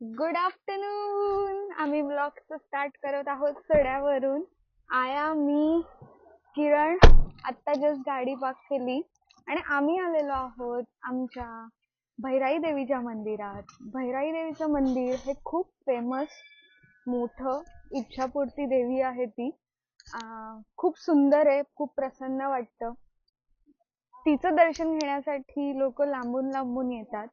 Good afternoon. आम्ही ब्लॉगचं start करत आहोत सड्यावरून. आया, मी, किरण आत्ता जस्ट गाडी पार्क केली आणि आम्ही आलेलो आहोत आमच्या भैराई देवीच्या मंदिरात. भैराई देवीचं मंदिर हे खूप फेमस, मोठं, इच्छापूर्ती देवी आहे ती. खूप सुंदर आहे, खूप प्रसन्न वाटतं. तिचं दर्शन घेण्यासाठी लोक लांबून लांबून येतात.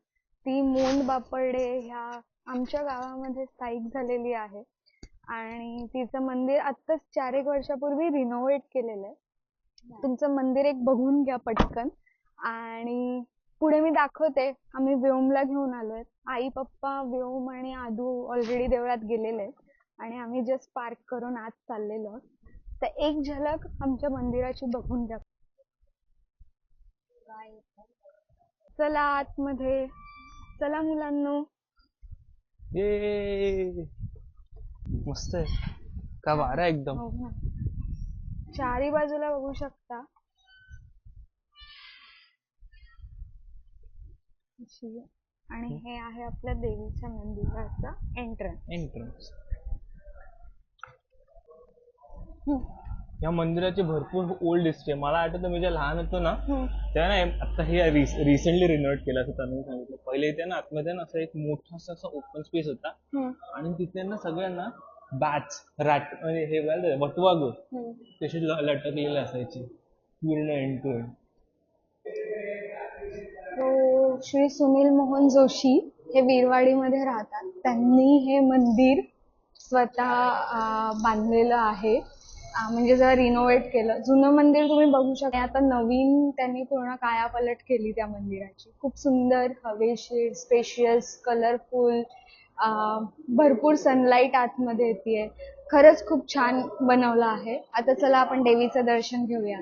ती मोंड बापडे ह्या आमच्या गावामध्ये स्थायिक झालेली आहे आणि तिचं मंदिर आत्ताच 4-1 वर्षापूर्वी रिनोव्हेट केलेलं आहे. तुमचं मंदिर एक बघून घ्या पटकन. आणि पुढे मी दाखवते, आम्ही व्योमला घेऊन आलोय. आई, पप्पा, व्योम आणि आदू ऑलरेडी देवळात गेलेले आहेत आणि आम्ही जस्ट पार्क करून आत चाललेलो आहोत. तर एक झलक आमच्या मंदिराची बघून घ्या. चला आतमध्ये, चला मुलांनो. ये मस्त आहे का वारा एकदम. हो ना. चारी बाजूला बघू शकता. आणि हे आहे आपल्या देवीच्या मंदिराचा एंट्रन्स. या मंदिराची भरपूर ओल्ड हिस्ट्री आहे. मला आठवतं मी जेव्हा लहान होतो ना तेव्हा ना, आता हे रिसेंटली रिनोव्हेट केलं असं त्यांनी सांगितलं. पहिले इथे ना आतमध्ये ना असं एक मोठा असा ओपन स्पेस होता आणि तिथे ना सगळ्यांना बॅट्स, रॅट म्हणजे हे वटवाघूळ तशी लटकलेले असायचे पूर्ण एंड टू एंड. तो श्री सुनील मोहन जोशी हे वीरवाडीमध्ये राहतात. त्यांनी हे मंदिर स्वतः बांधलेलं आहे. म्हणजे जर रिनोव्हेट केलं, जुनं मंदिर तुम्ही बघू शकता. आता नवीन त्यांनी पूर्ण कायापलट केली त्या मंदिराची. खूप सुंदर, हवेशीर, स्पेशियस, कलरफुल, भरपूर सनलाईट आतमध्ये येते. खरंच खूप छान बनवलं आहे. आता चला आपण देवीचं दर्शन घेऊया.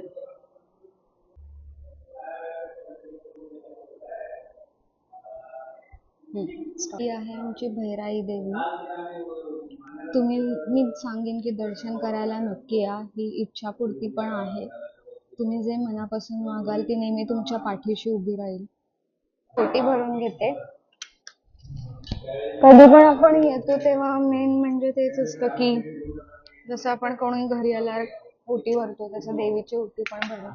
ही आहे आमची भैराई देवी. मी सांगेन की दर्शन करायला नक्की या. ही इच्छापूर्ती पण आहे. तुम्ही जे मनापासून मागाल ती नेहमी तुमच्या पाठीशी उभी राहील. ओटी भरून घेते. कधी पण आपण येतो तेव्हा मेन म्हणजे तेच असतं की जसं आपण कोणी घरी आल्यावर ओटी भरतो तसं देवीची ओटी पण भरतो.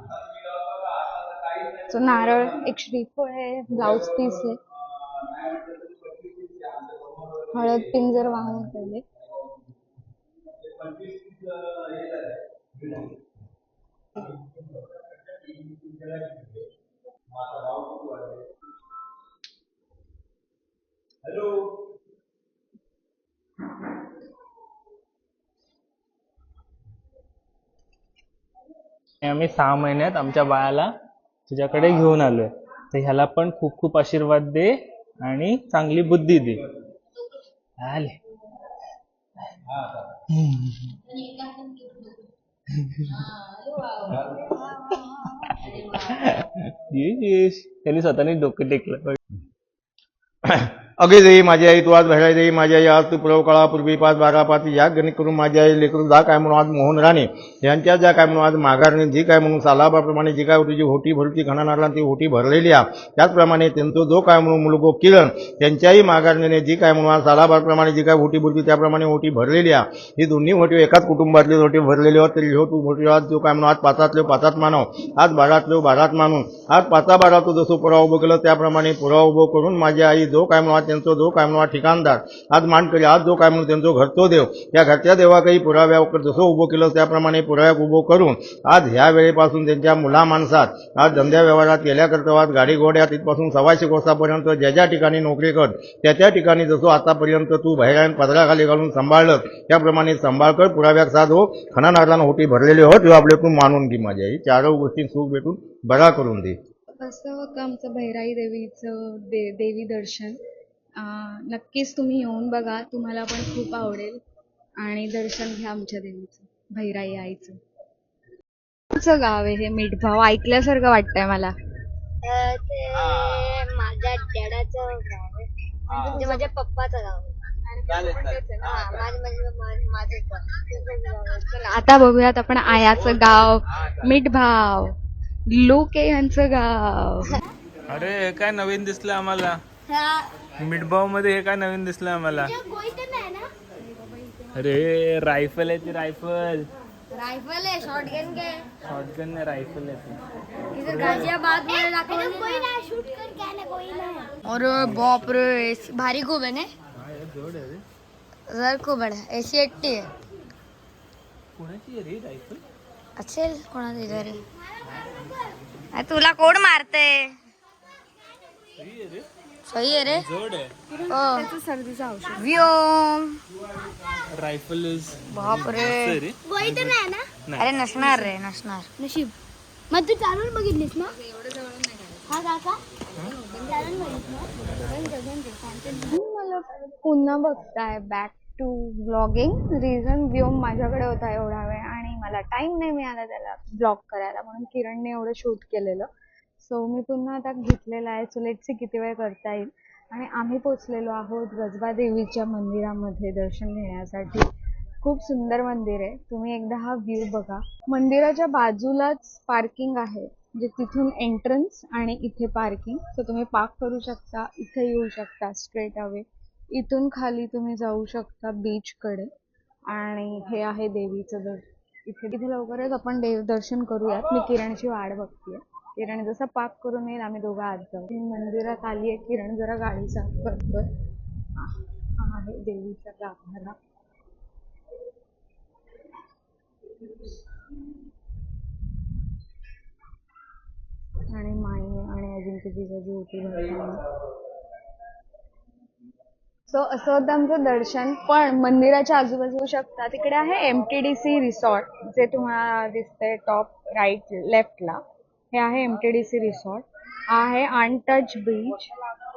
नारळ, एक श्रीफळ आहे, ब्लाउज पीस आहे, हळद, पिंजर वाहून ठेवले. आम्ही 6 महिन्यात आमच्या बाळाला तुझ्याकडे घेऊन आलोय, तर ह्याला पण खूप खूप आशीर्वाद दे आणि चांगली बुद्धी दे. आले त्यांनी स्वतःने डोकं टेकलं. अगे देई माझी आई तू आज भैराई देई माझी आई आज तू पुरव काळा पूर्वी 5-12 या गणित करून माझी आई लेकरू जा काय म्हणून आज मोहन राणे यांच्या ज्या काय म्हणून आज माघारणे जी काय म्हणून सालाबाप्रमाणे जी काय तुझी होटी भरती खणा नारला ती होटी भरलेली आहे. त्याचप्रमाणे त्यांचं जो काय म्हणून मुलगो किरण त्यांच्याही माघारणीने जी काय म्हणून आज सालाबाप्रमाणे जी काय होटी भरती त्याप्रमाणे होटी भरलेली आहे. ही दोन्ही होटी एकाच कुटुंबातली होटी भरलेली होत. तरी हो तू होटी आज जो काय म्हणून आज 5 5 मानव, आज 12 12 मानून आज 5 तू जसं पुरावा उभं केलं त्याप्रमाणे पुरावा उभं करून माझी आई जो काय म्हणून त्यांचं जो काय म्हणून ठिकाणदार आज मांडकरी आज जो काय म्हणून त्यांचं घरचो देव या घरच्या देवाकही पुराव्यावर जसं उभं केलं त्याप्रमाणे पुराव्यात उभं करून आज ह्या वेळेपासून त्यांच्या मुला माणसात आज धंद्या व्यवहारात गेल्या करता आज गाडी घोड्या तिथपासून 125 वर्षापर्यंत ज्या ज्या ठिकाणी नोकरी कर त्या त्या ठिकाणी जसं आतापर्यंत तू बाहेर पदराखाली घालून सांभाळलं त्याप्रमाणे सांभाळ कर. पुराव्यात साध हो, खणा नारळानं होटी भरलेली हो, तेव्हा आपले तू मानून घे माझी आई. 4 गोष्टी सुख भेटून बरा करून दे. असं होतं आमचं भैराई देवीचं देवी दर्शन. नक्कीच तुम्ही येऊन बघा, तुम्हाला पण खूप आवडेल आणि दर्शन घ्या आमच्या देवीचं, भैराई आईचं. कोणचं गाव आहे हे मिठभाव? ऐकल्यासारखं वाटतंय मला. ते माझ्या डॅडाचं गाव आहे, म्हणजे माझ्या पप्पाचं गाव आहे. आता बघूयात आपण आयाचं गाव, मिठभाव, लोके यांचं गाव. अरे काय नवीन दिसलं आम्हाला. मिठभाव मध्ये हे काय नवीन दिसलं आम्हाला. अरे रायफल आहे ती, रायफल. राइफल है शॉटगन के शॉटगन नाही, रायफल आहे ती. इधर गाजियाबाद में दाखवले कोई ना शूट कर क्या ना कोई ना. और बाप रे भारी खूप आहे ना. जोड आहे रे. जर खूप बडा AC-80 आहे. कोणाची आहे रे रायफल? असेल कोणाची तरी. तुला कोण मारते. सही आहे रे. जोड आहे. त्याचं सर्दीचं औषध. व्योम. रायफल इज बाप रे. गोळी तर नाही ना? अरे नसणार रे, नसणार. नशीब. मग तू चालून बघितलीस ना? हा काका चालून मला पुन्हा बघताय बॅक टू ब्लॉगिंग. रिझन व्योम माझ्याकडे होता एवढा वेळ आणि मला टाइम नाही मिळाला त्याला ब्लॉग करायला, म्हणून किरणने एवढं शूट केलेलं. सो मी पुन्हा आता घेतलेला आहे. सो लेट्स सी किती वेळ करता येईल. आणि आम्ही पोचलेलो आहोत गजबा देवीच्या मंदिरामध्ये दर्शन घेण्यासाठी. खूप सुंदर मंदिर आहे. तुम्ही एकदा हा व्ह्यू बघा. मंदिराच्या बाजूलाच पार्किंग आहे, म्हणजे तिथून एंट्रन्स आणि इथे पार्किंग. सो तुम्ही पार्क करू शकता, इथे येऊ शकता स्ट्रेट अवे. इथून खाली तुम्ही जाऊ शकता बीचकडे. आणि हे आहे देवीचं इथे लवकरच आपण देव दर्शन करूयात. मी किरणची वाट बघतेय. किरण जसं पार्क करून येईल आम्ही दोघं आत जाऊ. मंदिरात आली आहे. किरण जरा गाडी साफ करतोय. हा आहे देवीचा गाभारा. आणि माई आणि अजिंक्य जिजाजी होती भरताना. सो असं होतं आमचं दर्शन. पण मंदिराच्या आजूबाजू शकता तिकडे आहे MTDC रिसॉर्ट, जे तुम्हाला दिसतंय टॉप राईट लेफ्टला. हे आहे MTDC रिसॉर्ट. हा आहे अनटच बीच.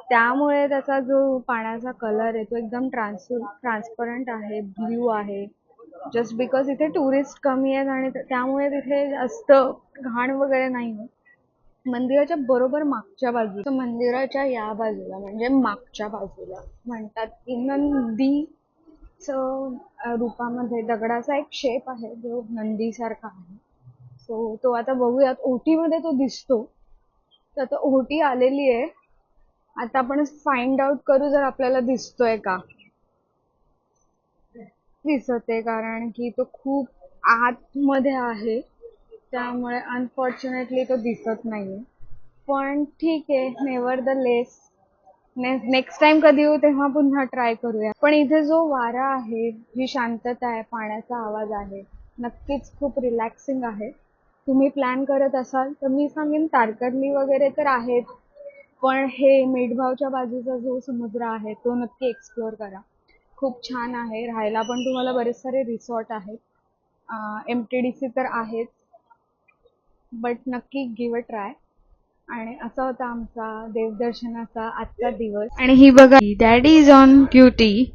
त्यामुळे त्याचा जो पाण्याचा कलर आहे तो एकदम ट्रान्सपरंट आहे, ब्ल्यू आहे. जस्ट बिकॉज इथे टुरिस्ट कमी आहेत आणि त्यामुळे तिथे जास्त घाण वगैरे नाही होत. मंदिराच्या बरोबर मागच्या बाजूला, मंदिराच्या या बाजूला म्हणजे मागच्या बाजूला म्हणतात की नंदीचं रूपामध्ये दगडाचा एक शेप आहे जो नंदीसारखा आहे. सो तो आता बघूयात. ओटीमध्ये तो दिसतो. तर आता ओटी आलेली आहे. आता आपण फाइंड आउट करू जर आपल्याला दिसतोय का. दिसत आहे, कारण की तो खूप आतमध्ये आहे, त्यामुळे अनफॉर्च्युनेटली तो दिसत नाहीये. पण ठीक आहे, never the less next time कधी येऊ तेव्हा पुन्हा ट्राय करूया. पण इथे जो वारा आहे, जी शांतता आहे, पाण्याचा आवाज आहे, नक्कीच खूप रिलॅक्सिंग आहे. तुम्ही प्लॅन करत असाल तर मी सांगेन तारकर्ली वगैरे तर आहेत, पण हे मिठभावच्या बाजूचा जो समुद्र आहे तो नक्की एक्सप्लोर करा. खूप छान आहे. राहायला पण तुम्हाला बरेच सारे रिसॉर्ट आहेत. MTDC तर आहेत, बट नक्की गिव्ह अ ट्राय. आणि असा होता आमचा देवदर्शनाचा आजचा दिवस. आणि ही बघा, daddy is on duty.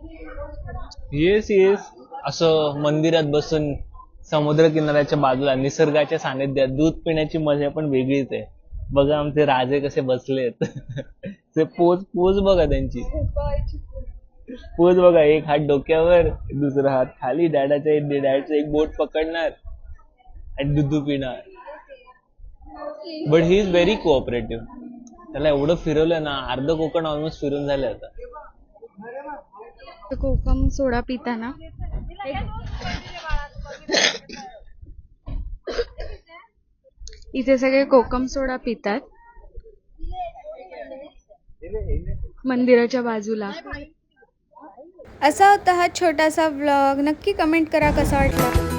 Yes yes. असं मंदिरात बसून समुद्र किनाऱ्याच्या बाजूला निसर्गाच्या सानिध्यात दूध पिण्याची मजा पण वेगळीच आहे. बघा आमचे राजे कसे बसलेत. ते पोज बघा त्यांची. पोज बघा. एक हात डोक्यावर, दुसरा हात खाली. डॅडाचं एक बोट पकडणार आणि दूध पिणार. But he is very cooperative. त्याला एवढं फिरवलं ना, अर्ध कोकण ऑलमोस्ट फिरून झालं आता. कोकम सोडा पिताना इथे सगळे कोकम सोडा पितात मंदिराच्या बाजूला. असा होता हा छोटासा व्लॉग. नक्की कमेंट करा कसा वाटला.